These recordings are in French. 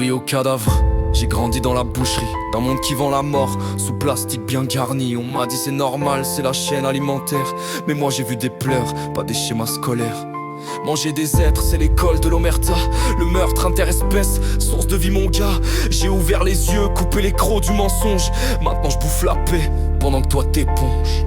nourri au cadavre. J'ai grandi dans la boucherie, d'un monde qui vend la mort, sous plastique bien garni. On m'a dit c'est normal, c'est la chaîne alimentaire. Mais moi j'ai vu des pleurs, pas des schémas scolaires. Manger des êtres, c'est l'école de l'omerta. Le meurtre interespèce, source de vie mon gars. J'ai ouvert les yeux, coupé les crocs du mensonge. Maintenant je bouffe la paix, pendant que toi t'éponges.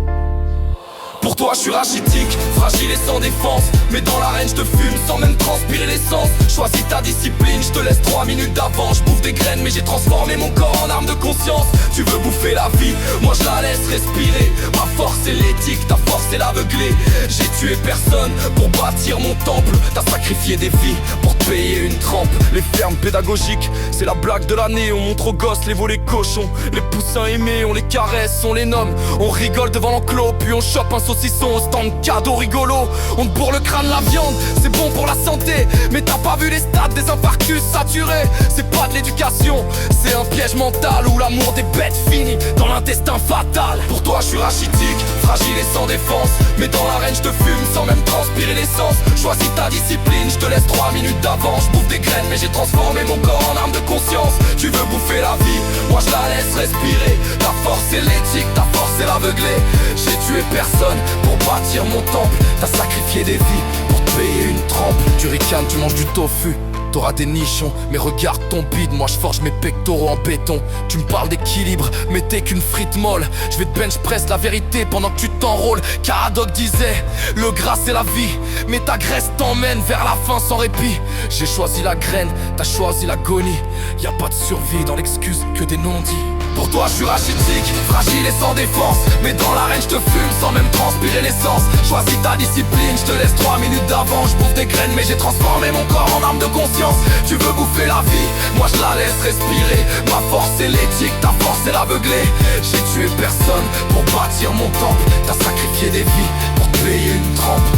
Pour toi je suis rachitique, fragile et sans défense. Mais dans l'arène je te fume sans même transpirer l'essence. Choisis ta discipline, je te laisse 3 minutes d'avance. Je bouffe des graines mais j'ai transformé mon corps en arme de conscience. Tu veux bouffer la vie, moi je la laisse respirer. Ma force c'est l'éthique, ta force c'est l'aveuglé. J'ai tué personne pour bâtir mon temple. T'as sacrifié des vies pour te payer une trempe. Les fermes pédagogiques, c'est la blague de l'année. On montre aux gosses les volets cochons, les poussins aimés, on les caresse, on les nomme. On rigole devant l'enclos, puis on chope un saucisson au stand cadeau rigolo. On te bourre le crâne la viande, c'est bon pour la santé. Mais t'as pas vu les stades des infarctus saturés. C'est pas de l'éducation, c'est un piège mental où l'amour des bêtes finit dans l'intestin fatal. Pour toi je suis rachitique, fragile et sans défense. Mais dans l'arène je te fume sans même transpirer l'essence. Choisis ta discipline, je te laisse 3 minutes d'avance. Je bouffe des graines mais j'ai transformé mon corps en arme de conscience. Tu veux bouffer la vie, moi je la laisse respirer. Ta force c'est l'éthique, ta force c'est l'aveuglé. J'ai tué personne pour bâtir mon temple. T'as sacrifié des vies pour te payer une trempe. Tu ricanes, tu manges du tofu, t'auras des nichons. Mais regarde ton bide, moi je forge mes pectoraux en béton. Tu me parles d'équilibre, mais t'es qu'une frite molle. Je vais te bench press la vérité pendant que tu t'enrôles. Caradoc disait, le gras c'est la vie, mais ta graisse t'emmène vers la fin sans répit. J'ai choisi la graine, t'as choisi l'agonie. Y'a pas de survie dans l'excuse que des non-dits. Pour toi je suis rachitique, fragile et sans défense. Mais dans l'arène je te fume sans même transpirer l'essence. Choisis ta discipline, je te laisse 3 minutes d'avance. Je bouffe des graines mais j'ai transformé mon corps en arme de conscience. Tu veux bouffer la vie, moi je la laisse respirer. Ma force c'est l'éthique, ta force c'est l'aveuglé. J'ai tué personne pour bâtir mon temple. T'as sacrifié des vies pour te payer une trempe.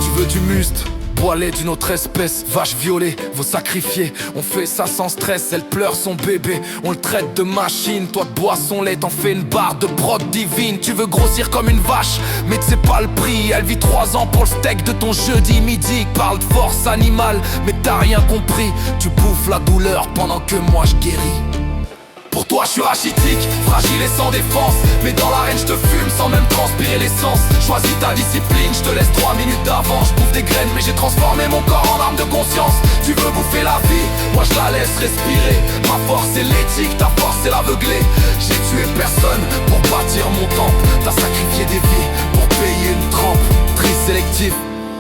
Tu veux du muscle, poilé d'une autre espèce, vache violée, vous sacrifier. On fait ça sans stress, elle pleure son bébé. On le traite de machine, toi de boisson lait, t'en fais une barre de prod divine. Tu veux grossir comme une vache, mais tu sais pas le prix. Elle vit 3 ans pour le steak de ton jeudi midi. Parle de force animale, mais t'as rien compris. Tu bouffes la douleur pendant que moi je guéris. Pour toi je suis rachitique, fragile et sans défense. Mais dans l'arène je te fume sans même transpirer l'essence. Choisis ta discipline, je te laisse 3 minutes d'avance. Je bouffe des graines mais j'ai transformé mon corps en arme de conscience. Tu veux bouffer la vie, moi je la laisse respirer. Ma force c'est l'éthique, ta force c'est l'aveuglé. J'ai tué personne pour bâtir mon temple. T'as sacrifié des vies pour payer une trempe. Tri sélectif,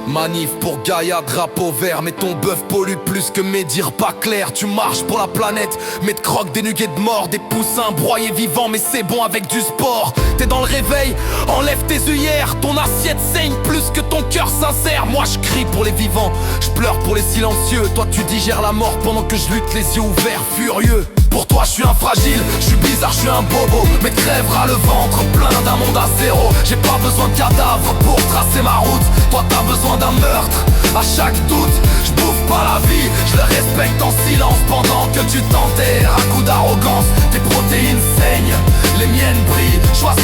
manif pour Gaïa, drapeau vert. Mais ton bœuf pollue plus que mes dires pas clairs. Tu marches pour la planète, mais te croques des nuggets de mort. Des poussins broyés vivants, mais c'est bon avec du sport. T'es dans le réveil, enlève tes œillères. Ton assiette saigne plus que ton cœur sincère. Moi je crie pour les vivants, je pleure pour les silencieux. Toi tu digères la mort pendant que je lutte les yeux ouverts furieux. Pour toi je suis un fragile, je suis bizarre, je suis un bobo. Mais crèvera le ventre plein d'un monde à zéro. J'ai pas besoin de cadavre pour tracer ma route. Toi t'as besoin d'un meurtre à chaque doute. Je bouffe pas la vie, je le respecte en silence. Pendant que tu t'enterres à coups d'arrogance. Tes protéines saignent, les miennes brillent. Choisis